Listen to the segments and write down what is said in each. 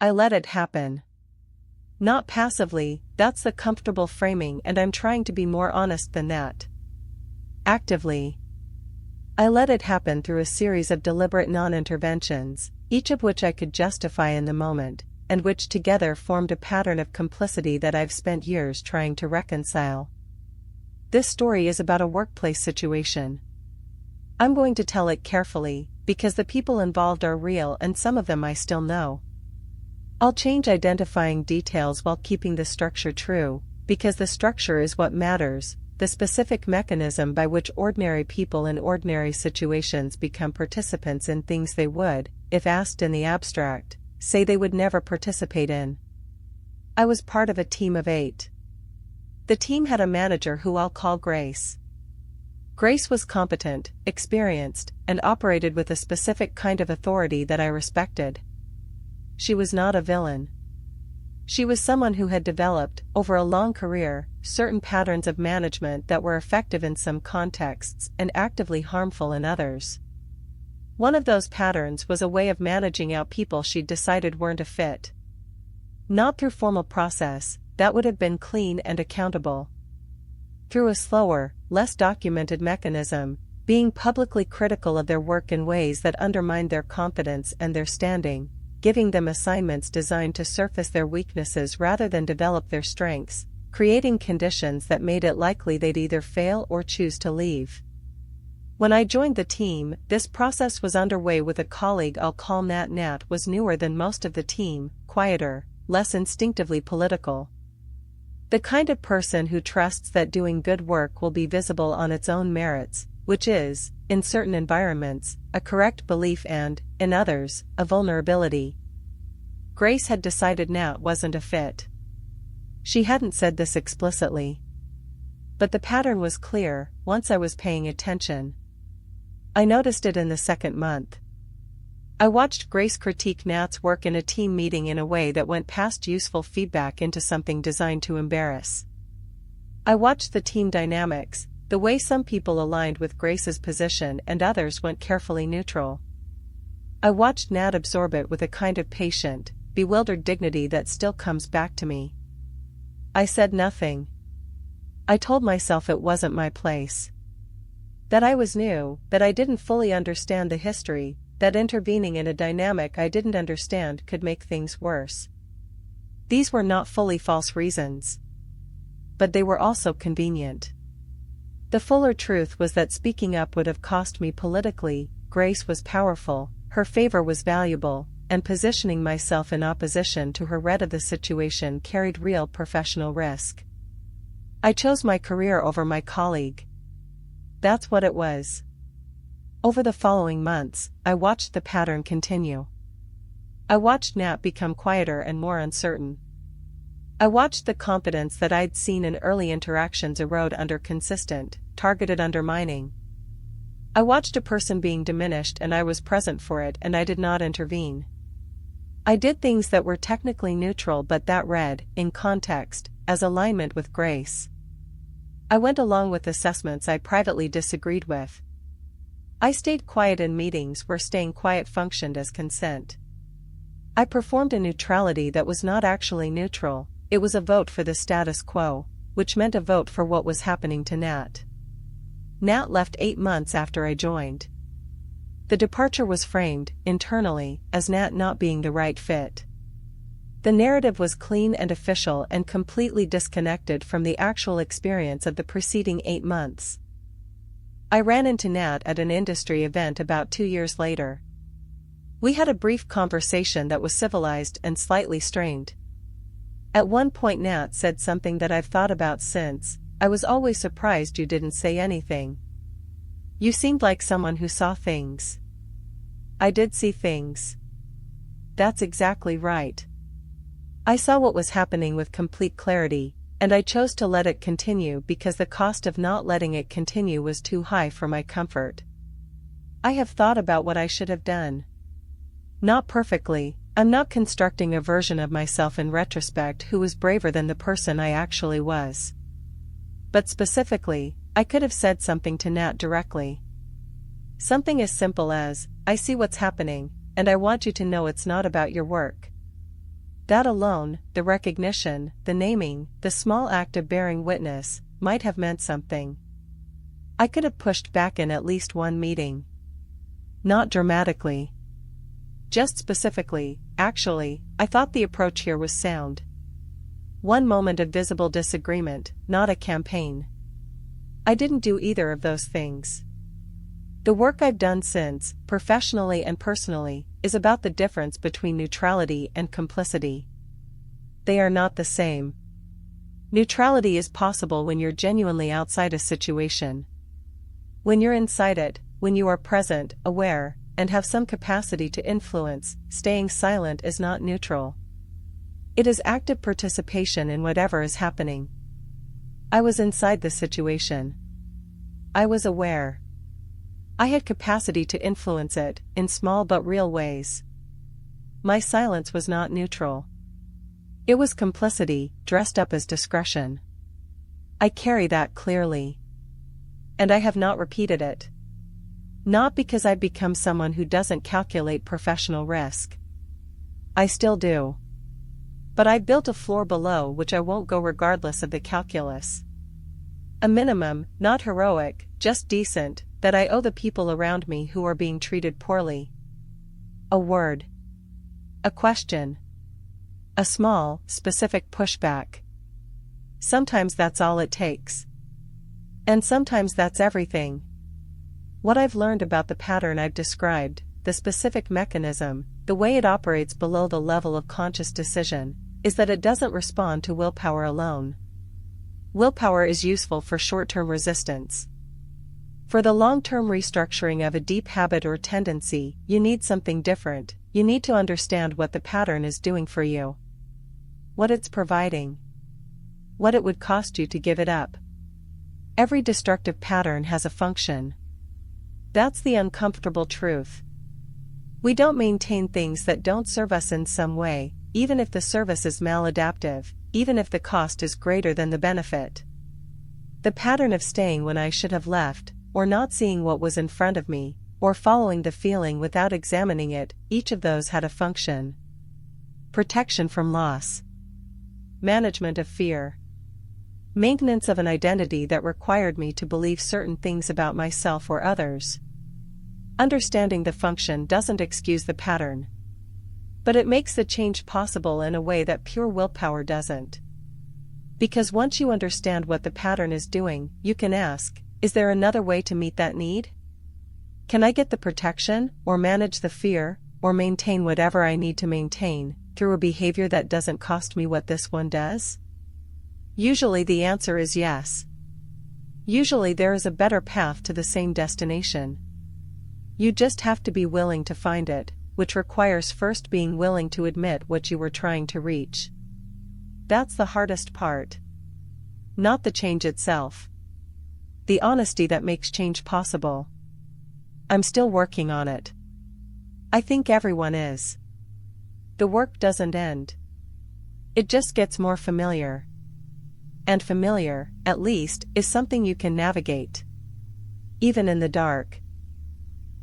I let it happen. Not passively, that's the comfortable framing, and I'm trying to be more honest than that. Actively. I let it happen through a series of deliberate non-interventions, each of which I could justify in the moment, and which together formed a pattern of complicity that I've spent years trying to reconcile. This story is about a workplace situation. I'm going to tell it carefully, because the people involved are real and some of them I still know. I'll change identifying details while keeping the structure true, because the structure is what matters, the specific mechanism by which ordinary people in ordinary situations become participants in things they would, if asked in the abstract, say they would never participate in. I was part of a team of 8. The team had a manager who I'll call Grace. Grace was competent, experienced, and operated with a specific kind of authority that I respected. She was not a villain. She was someone who had developed, over a long career, certain patterns of management that were effective in some contexts and actively harmful in others. One of those patterns was a way of managing out people she'd decided weren't a fit. Not through formal process, that would have been clean and accountable. Through a slower, less documented mechanism, being publicly critical of their work in ways that undermined their confidence and their standing, giving them assignments designed to surface their weaknesses rather than develop their strengths, creating conditions that made it likely they'd either fail or choose to leave. When I joined the team, this process was underway with a colleague I'll call Nat. Nat was newer than most of the team, quieter, less instinctively political. The kind of person who trusts that doing good work will be visible on its own merits, which is, in certain environments, a correct belief and, in others, a vulnerability. Grace had decided Nat wasn't a fit. She hadn't said this explicitly. But the pattern was clear, once I was paying attention. I noticed it in the second month. I watched Grace critique Nat's work in a team meeting in a way that went past useful feedback into something designed to embarrass. I watched the team dynamics, the way some people aligned with Grace's position and others went carefully neutral. I watched Nat absorb it with a kind of patient, bewildered dignity that still comes back to me. I said nothing. I told myself it wasn't my place. That I was new, that I didn't fully understand the history, that intervening in a dynamic I didn't understand could make things worse. These were not fully false reasons. But they were also convenient. The fuller truth was that speaking up would have cost me politically. Grace was powerful, her favor was valuable, and positioning myself in opposition to her read of the situation carried real professional risk. I chose my career over my colleague. That's what it was. Over the following months, I watched the pattern continue. I watched Nat become quieter and more uncertain. I watched the confidence that I'd seen in early interactions erode under consistent, targeted undermining. I watched a person being diminished and I was present for it and I did not intervene. I did things that were technically neutral but that read, in context, as alignment with Grace. I went along with assessments I privately disagreed with. I stayed quiet in meetings where staying quiet functioned as consent. I performed a neutrality that was not actually neutral. It was a vote for the status quo, which meant a vote for what was happening to Nat. Nat left 8 months after I joined. The departure was framed, internally, as Nat not being the right fit. The narrative was clean and official and completely disconnected from the actual experience of the preceding 8 months. I ran into Nat at an industry event about 2 years later. We had a brief conversation that was civilized and slightly strained. At one point Nat said something that I've thought about since. I was always surprised you didn't say anything. You seemed like someone who saw things. I did see things. That's exactly right. I saw what was happening with complete clarity, and I chose to let it continue because the cost of not letting it continue was too high for my comfort. I have thought about what I should have done. Not perfectly. I'm not constructing a version of myself in retrospect who was braver than the person I actually was. But specifically, I could have said something to Nat directly. Something as simple as, I see what's happening, and I want you to know it's not about your work. That alone, the recognition, the naming, the small act of bearing witness, might have meant something. I could have pushed back in at least one meeting. Not dramatically. Just specifically, actually, I thought the approach here was sound. One moment of visible disagreement, not a campaign. I didn't do either of those things. The work I've done since, professionally and personally, is about the difference between neutrality and complicity. They are not the same. Neutrality is possible when you're genuinely outside a situation. When you're inside it, when you are present, aware, and have some capacity to influence, staying silent is not neutral. It is active participation in whatever is happening. I was inside the situation. I was aware. I had capacity to influence it, in small but real ways. My silence was not neutral. It was complicity, dressed up as discretion. I carry that clearly. And I have not repeated it. Not because I've become someone who doesn't calculate professional risk. I still do. But I've built a floor below which I won't go regardless of the calculus. A minimum, not heroic, just decent, that I owe the people around me who are being treated poorly. A word. A question. A small, specific pushback. Sometimes that's all it takes. And sometimes that's everything. What I've learned about the pattern I've described, the specific mechanism, the way it operates below the level of conscious decision, is that it doesn't respond to willpower alone. Willpower is useful for short-term resistance. For the long-term restructuring of a deep habit or tendency, you need something different. You need to understand what the pattern is doing for you. What it's providing. What it would cost you to give it up. Every destructive pattern has a function. That's the uncomfortable truth. We don't maintain things that don't serve us in some way, even if the service is maladaptive, even if the cost is greater than the benefit. The pattern of staying when I should have left, or not seeing what was in front of me, or following the feeling without examining it, each of those had a function. Protection from loss. Management of fear. Maintenance of an identity that required me to believe certain things about myself or others. Understanding the function doesn't excuse the pattern. But it makes the change possible in a way that pure willpower doesn't. Because once you understand what the pattern is doing, you can ask, is there another way to meet that need? Can I get the protection, or manage the fear, or maintain whatever I need to maintain, through a behavior that doesn't cost me what this one does? Usually the answer is yes. Usually there is a better path to the same destination. You just have to be willing to find it, which requires first being willing to admit what you were trying to reach. That's the hardest part. Not the change itself. The honesty that makes change possible. I'm still working on it. I think everyone is. The work doesn't end. It just gets more familiar. And familiar, at least, is something you can navigate. Even in the dark.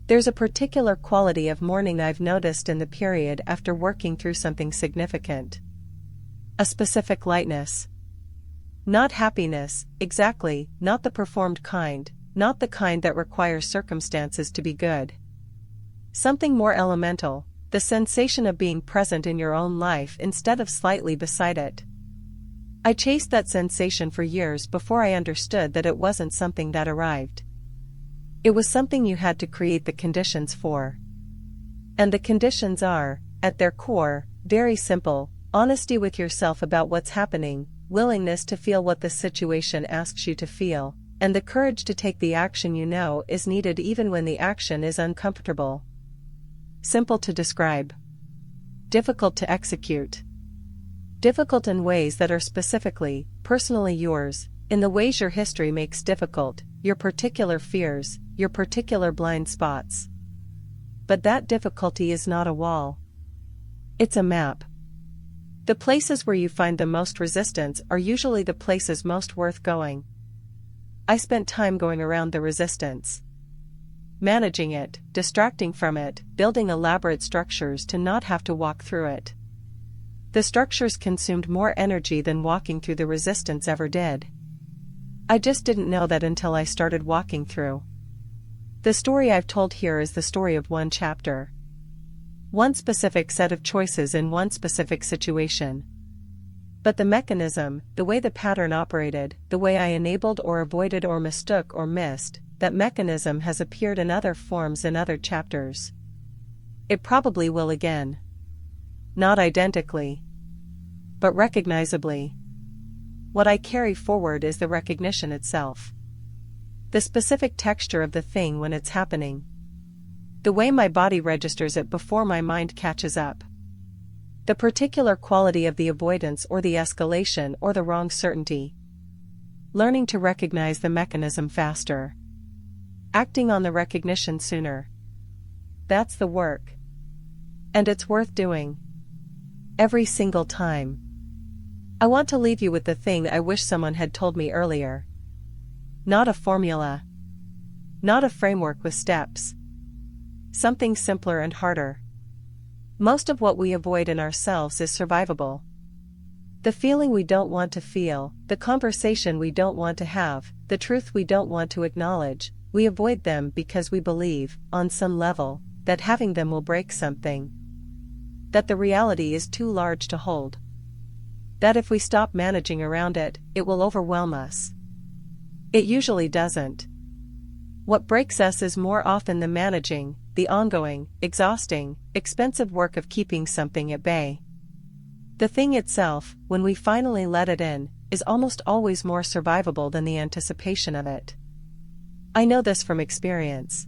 There's a particular quality of mourning I've noticed in the period after working through something significant. A specific lightness. Not happiness, exactly, not the performed kind, not the kind that requires circumstances to be good. Something more elemental, the sensation of being present in your own life instead of slightly beside it. I chased that sensation for years before I understood that it wasn't something that arrived. It was something you had to create the conditions for. And the conditions are, at their core, very simple: honesty with yourself about what's happening, willingness to feel what the situation asks you to feel, and the courage to take the action you know is needed even when the action is uncomfortable. Simple to describe. Difficult to execute. Difficult in ways that are specifically, personally yours, in the ways your history makes difficult, your particular fears, your particular blind spots. But that difficulty is not a wall. It's a map. The places where you find the most resistance are usually the places most worth going. I spent time going around the resistance. Managing it, distracting from it, building elaborate structures to not have to walk through it. The structures consumed more energy than walking through the resistance ever did. I just didn't know that until I started walking through. The story I've told here is the story of one chapter. One specific set of choices in one specific situation. But the mechanism, the way the pattern operated, the way I enabled or avoided or mistook or missed, that mechanism has appeared in other forms in other chapters. It probably will again. Not identically, but recognizably. What I carry forward is the recognition itself. The specific texture of the thing when it's happening. The way my body registers it before my mind catches up. The particular quality of the avoidance or the escalation or the wrong certainty. Learning to recognize the mechanism faster. Acting on the recognition sooner. That's the work. And it's worth doing. Every single time. I want to leave you with the thing I wish someone had told me earlier. Not a formula. Not a framework with steps. Something simpler and harder. Most of what we avoid in ourselves is survivable. The feeling we don't want to feel, the conversation we don't want to have, the truth we don't want to acknowledge, we avoid them because we believe, on some level, that having them will break something. That the reality is too large to hold. That if we stop managing around it, it will overwhelm us. It usually doesn't. What breaks us is more often the managing, the ongoing, exhausting, expensive work of keeping something at bay. The thing itself, when we finally let it in, is almost always more survivable than the anticipation of it. I know this from experience.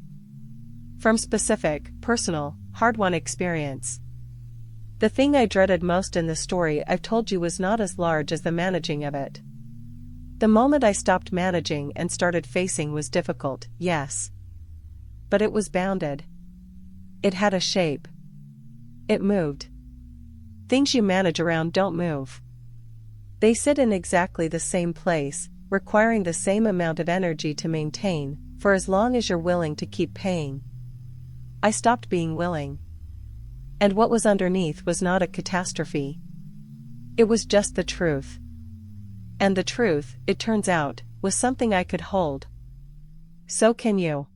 From specific, personal, hard-won experience. The thing I dreaded most in the story I've told you was not as large as the managing of it. The moment I stopped managing and started facing was difficult, yes. But it was bounded. It had a shape. It moved. Things you manage around don't move. They sit in exactly the same place, requiring the same amount of energy to maintain, for as long as you're willing to keep paying. I stopped being willing. And what was underneath was not a catastrophe. It was just the truth. And the truth, it turns out, was something I could hold. So can you.